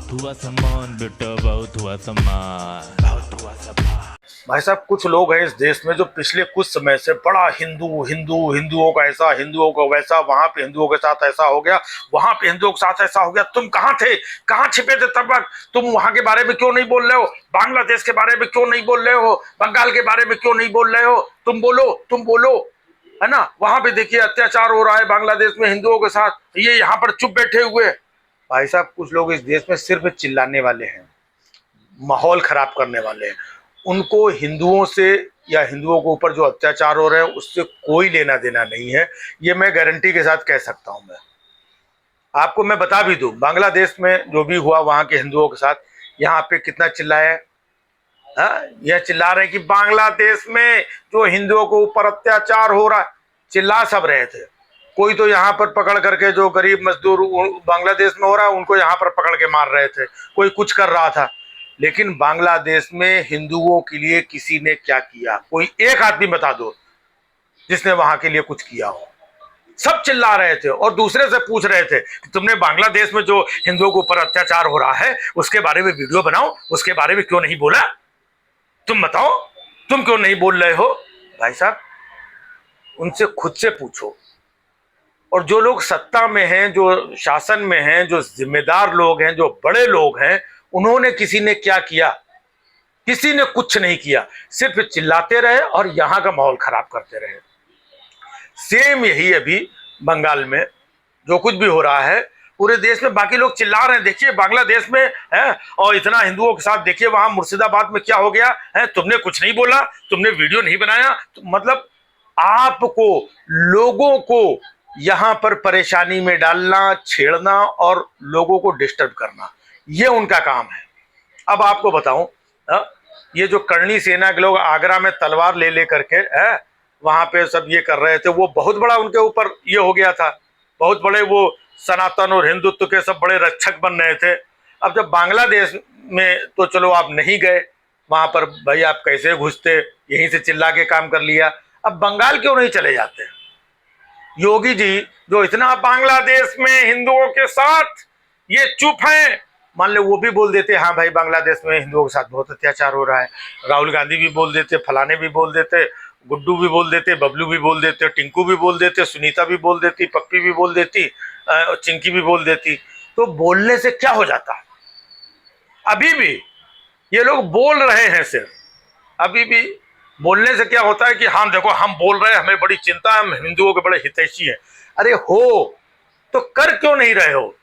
बहुत हुआ सम्मान बेटा, बहुत हुआ सम्मान, बहुत हुआ सम्मान। भाई साहब, कुछ लोग हैं इस देश में जो पिछले कुछ समय से बड़ा हिंदू हिंदू हिंदुओं का ऐसा, हिंदुओं का वैसा, वहां पे हिंदुओं के साथ ऐसा हो गया, वहां पे हिंदुओं के साथ ऐसा हो गया। तुम कहाँ थे, कहाँ छिपे थे तब तक? तुम वहां के बारे में क्यों नहीं बोल रहे हो? बांग्लादेश के बारे में क्यों नहीं बोल रहे हो? बंगाल के बारे में क्यों नहीं बोल रहे हो? तुम बोलो, तुम बोलो, है ना? वहां पे देखिए अत्याचार हो रहा है बांग्लादेश में हिंदुओं के साथ, ये यहाँ पर चुप बैठे हुए। भाई साहब, कुछ लोग इस देश में सिर्फ चिल्लाने वाले हैं, माहौल खराब करने वाले हैं। उनको हिंदुओं से या हिंदुओं के ऊपर जो अत्याचार हो रहे हैं उससे कोई लेना देना नहीं है, ये मैं गारंटी के साथ कह सकता हूं। मैं आपको मैं बता भी दूं, बांग्लादेश में जो भी हुआ वहां के हिंदुओं के साथ, यहाँ पे कितना चिल्लाया है। यह चिल्ला रहे हैं कि बांग्लादेश में जो हिंदुओं के ऊपर अत्याचार हो रहा है, चिल्ला सब रहे थे। कोई तो यहाँ पर पकड़ करके जो गरीब मजदूर बांग्लादेश में हो रहा है उनको यहाँ पर पकड़ के मार रहे थे, कोई कुछ कर रहा था। लेकिन बांग्लादेश में हिंदुओं के लिए किसी ने क्या किया? कोई एक आदमी बता दो जिसने वहां के लिए कुछ किया हो। सब चिल्ला रहे थे और दूसरे से पूछ रहे थे कि तुमने बांग्लादेश में जो हिंदुओं के ऊपर अत्याचार हो रहा है उसके बारे में वीडियो बनाओ, उसके बारे में क्यों नहीं बोला? तुम बताओ, तुम क्यों नहीं बोल रहे हो? भाई साहब, उनसे खुद से पूछो। और जो लोग सत्ता में हैं, जो शासन में हैं, जो जिम्मेदार लोग हैं, जो बड़े लोग हैं, उन्होंने, किसी ने क्या किया? किसी ने कुछ नहीं किया, सिर्फ चिल्लाते रहे और यहां का माहौल खराब करते रहे। सेम यही अभी बंगाल में जो कुछ भी हो रहा है, पूरे देश में बाकी लोग चिल्ला रहे हैं। देखिए बांग्लादेश में है और इतना हिंदुओं के साथ, देखिए वहां मुर्शिदाबाद में क्या हो गया है। तुमने कुछ नहीं बोला, तुमने वीडियो नहीं बनाया, मतलब आपको, लोगों को यहां पर परेशानी में डालना, छेड़ना और लोगों को डिस्टर्ब करना, ये उनका काम है। अब आपको बताऊं, ये जो करणी सेना के लोग आगरा में तलवार ले ले करके है वहां पे सब ये कर रहे थे, वो बहुत बड़ा उनके ऊपर ये हो गया था। बहुत बड़े वो सनातन और हिंदुत्व के सब बड़े रक्षक बन रहे थे। अब जब बांग्लादेश में तो चलो आप नहीं गए वहां पर, भाई आप कैसे घुसते, यहीं से चिल्ला के काम कर लिया। अब बंगाल क्यों नहीं चले जाते? योगी जी जो इतना बांग्लादेश में हिंदुओं के साथ ये चुप हैं, मान ले वो भी बोल देते हाँ भाई बांग्लादेश में हिंदुओं के साथ बहुत अत्याचार हो रहा है, राहुल गांधी भी बोल देते, फलाने भी बोल देते, गुड्डू भी बोल देते, बबलू भी बोल देते, टिंकू भी बोल देते, सुनीता भी बोल देती, पप्पी भी बोल देती, चिंकी भी बोल देती, तो बोलने से क्या हो जाता? अभी भी ये लोग बोल रहे हैं सिर्फ, अभी भी बोलने से क्या होता है कि हाँ देखो हम बोल रहे हैं, हमें बड़ी चिंता है, हम हिंदुओं के बड़े हितैषी हैं। अरे हो तो कर क्यों नहीं रहे हो?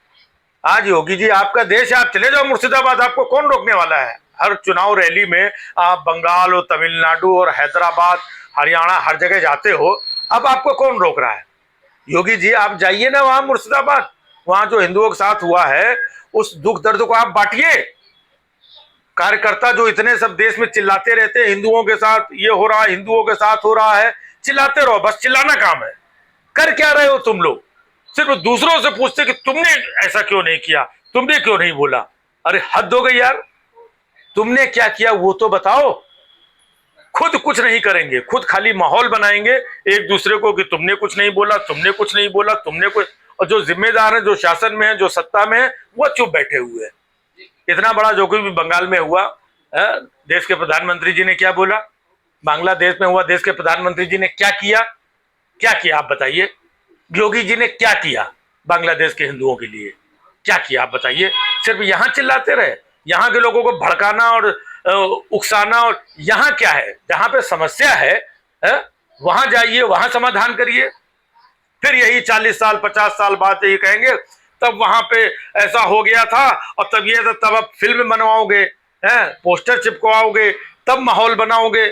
आज योगी जी आपका देश है, आप चले जाओ मुर्शिदाबाद, आपको कौन रोकने वाला है? हर चुनाव रैली में आप बंगाल और तमिलनाडु और हैदराबाद, हरियाणा, हर जगह जाते हो, अब आपको कौन रोक रहा है? योगी जी आप जाइए ना वहां मुर्शिदाबाद, वहां जो हिंदुओं के साथ हुआ है उस दुख दर्द को आप बांटिए। कार्यकर्ता जो इतने सब देश में चिल्लाते रहते हैं हिंदुओं के साथ ये हो रहा है, हिंदुओं के साथ हो रहा है, चिल्लाते रहो, बस चिल्लाना काम है। कर क्या रहे हो तुम लोग? सिर्फ दूसरों से पूछते कि तुमने ऐसा क्यों नहीं किया, तुमने क्यों नहीं बोला। अरे हद हो गई यार, तुमने क्या किया वो तो बताओ। खुद कुछ नहीं करेंगे, खुद खाली माहौल बनाएंगे एक दूसरे को कि तुमने कुछ नहीं बोला, तुमने कुछ नहीं बोला, तुमने कुछ। और जो जिम्मेदार है, जो शासन में है, जो सत्ता में है, वो चुप बैठे हुए हैं। इतना बड़ा जो कुछ भी बंगाल में हुआ, देश के प्रधानमंत्री जी ने क्या बोला? बांग्लादेश में हुआ, देश के प्रधानमंत्री जी ने क्या किया? क्या किया आप बताइए? योगी जी ने क्या किया बांग्लादेश के हिंदुओं के लिए? क्या किया आप बताइए? सिर्फ यहां चिल्लाते रहे, यहां के लोगों को भड़काना और उकसाना। और यहां क्या है, जहां पे समस्या है, वहां जाइए, वहां समाधान करिए। फिर यही 40 साल 50 साल बाद ये कहेंगे तब वहां पे ऐसा हो गया था और तब ये था, तब आप फिल्म बनवाओगे, पोस्टर चिपकवाओगे, तब माहौल बनाओगे।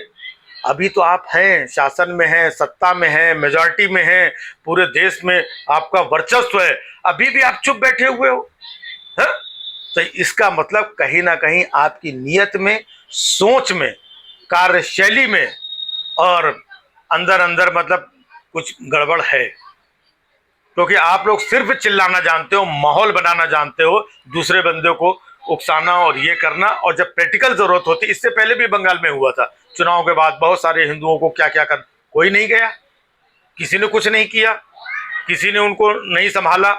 अभी तो आप हैं, शासन में हैं, सत्ता में हैं, मेजॉरिटी में हैं, पूरे देश में आपका वर्चस्व है, अभी भी आप चुप बैठे हुए हो। है? तो इसका मतलब कहीं ना कहीं आपकी नीयत में, सोच में, कार्यशैली में और अंदर अंदर मतलब कुछ गड़बड़ है। क्योंकि आप लोग सिर्फ चिल्लाना जानते हो, माहौल बनाना जानते हो, दूसरे बंदे को उकसाना और ये करना। और जब प्रैक्टिकल जरूरत होती, इससे पहले भी बंगाल में हुआ था, चुनाव के बाद बहुत सारे हिंदुओं को क्या क्या कर, कोई नहीं गया, किसी ने कुछ नहीं किया, किसी ने उनको नहीं संभाला,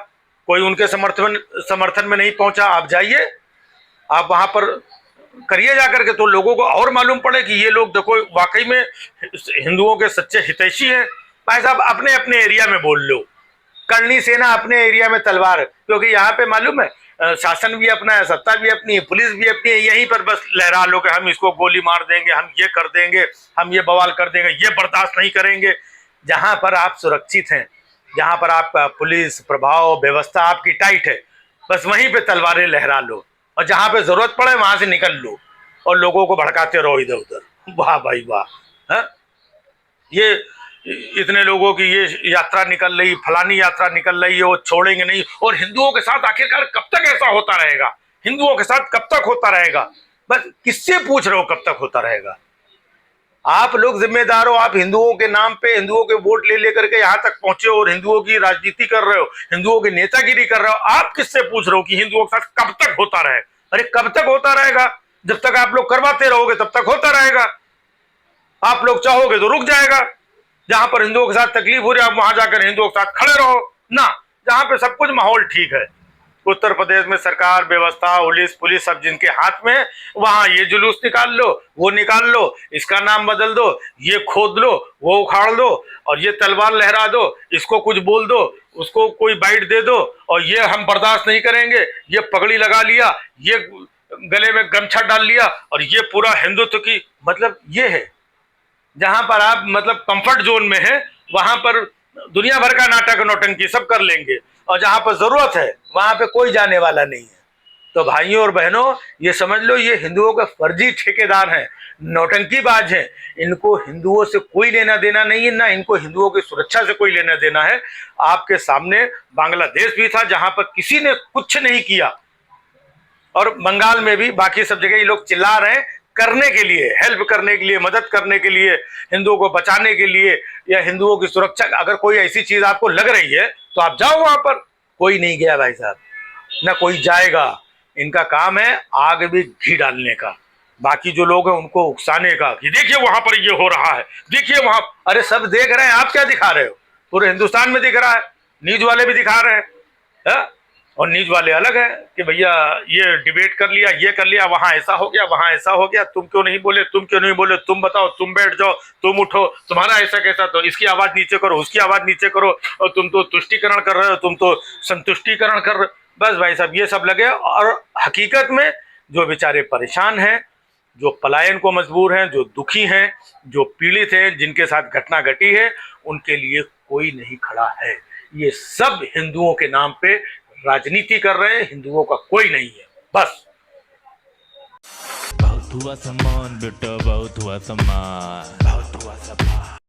कोई उनके समर्थन में नहीं पहुंचा। आप जाइए, आप वहां पर करिए जाकर के, तो लोगों को और मालूम पड़े कि ये लोग देखो वाकई में हिंदुओं के सच्चे हितैषी हैं। भाई साहब अपने अपने एरिया में बोल लो, करनी सेना अपने एरिया में तलवार, क्योंकि यहाँ पे मालूम है शासन भी अपना है, सत्ता भी अपनी है, पुलिस भी अपनी है, यहीं पर बस लहरा लो कि हम इसको गोली मार देंगे, हम ये कर देंगे, हम ये बवाल कर देंगे, ये बर्दाश्त नहीं करेंगे। जहां पर आप सुरक्षित हैं, जहां पर आपका पुलिस प्रभाव व्यवस्था आपकी टाइट है, बस वहीं पे तलवारें लहरा लो, और जहां पे जरूरत पड़े वहां से निकल लो और लोगों को भड़काते रहो इधर उधर। वाह भाई वाह। ये इतने लोगों की ये यात्रा निकल रही, फलानी यात्रा निकल रही है, वो छोड़ेंगे नहीं। और हिंदुओं के साथ आखिरकार कब तक ऐसा होता रहेगा? हिंदुओं के साथ कब तक होता रहेगा? बस किससे पूछ रहे हो कब तक होता रहेगा? आप लोग जिम्मेदार हो, आप हिंदुओं के नाम पे हिंदुओं के वोट ले लेकर के यहां तक पहुंचे हो और हिंदुओं की राजनीति कर रहे हो, हिंदुओं की नेतागिरी कर रहे हो। आप किससे पूछ रहे हो कि हिंदुओं के साथ कब तक होता रहे? अरे कब तक होता रहेगा? जब तक आप लोग करवाते रहोगे तब तक होता रहेगा। आप लोग चाहोगे तो रुक जाएगा। जहां पर हिंदुओं के साथ तकलीफ हो रही है आप वहां जाकर हिंदुओं के साथ खड़े रहो ना। जहां पे सब कुछ माहौल ठीक है, उत्तर प्रदेश में सरकार व्यवस्था पुलिस सब जिनके हाथ में है, वहां ये जुलूस निकाल लो, वो निकाल लो, इसका नाम बदल दो, ये खोद लो, वो उखाड़ दो, और ये तलवार लहरा दो, इसको कुछ बोल दो, उसको कोई बाइट दे दो, और ये हम बर्दाश्त नहीं करेंगे, ये पगड़ी लगा लिया, ये गले में गमछा डाल लिया, और ये पूरा हिंदुत्व की मतलब ये है। जहां पर आप मतलब कंफर्ट जोन में है वहां पर दुनिया भर का नाटक नौटंकी सब कर लेंगे, और जहां पर जरूरत है वहां पे कोई जाने वाला नहीं है। तो भाइयों और बहनों ये समझ लो, ये हिंदुओं के फर्जी ठेकेदार हैं, नौटंकीबाज हैं। इनको हिंदुओं से कोई लेना देना नहीं है, ना इनको हिंदुओं की सुरक्षा से कोई लेना देना है। आपके सामने बांग्लादेश भी था जहां पर किसी ने कुछ नहीं किया, और बंगाल में भी, बाकी सब जगह ये लोग चिल्ला रहे हैं करने के लिए, हेल्प करने के लिए, मदद करने के लिए, हिंदुओं को बचाने के लिए, या हिंदुओं की सुरक्षा। अगर कोई ऐसी चीज आपको लग रही है तो आप जाओ वहां पर। कोई नहीं गया भाई साहब, ना कोई जाएगा। इनका काम है आग में घी डालने का, बाकी जो लोग हैं उनको उकसाने का कि देखिए वहां पर ये हो रहा है, देखिए वहां। अरे सब देख रहे हैं, आप क्या दिखा रहे हो? पूरे हिंदुस्तान में दिख रहा है, न्यूज वाले भी दिखा रहे हैं। और न्यूज वाले अलग है कि भैया ये डिबेट कर लिया, ये कर लिया, वहां ऐसा हो गया, वहां ऐसा हो गया, तुम क्यों नहीं बोले, तुम क्यों नहीं बोले, तुम बताओ, तुम बैठ जाओ, तुम उठो, तुम्हारा ऐसा कैसा, तो इसकी आवाज नीचे करो, उसकी आवाज नीचे करो, और तुम तो तुष्टिकरण कर रहे हो, तुम तो संतुष्टिकरण कर रहे हो। बस भाई साहब ये सब लगे। और हकीकत में जो बेचारे परेशान हैं, जो पलायन को मजबूर हैं, जो दुखी हैं, जो पीड़ित हैं, जिनके साथ घटना घटी है, उनके लिए कोई नहीं खड़ा है। ये सब हिंदुओं के नाम पे राजनीति कर रहे हैं, हिंदुओं का कोई नहीं है। बस बहुत हुआ सम्मान बेटा, बहुत हुआ सम्मान, बहुत हुआ सम्मान।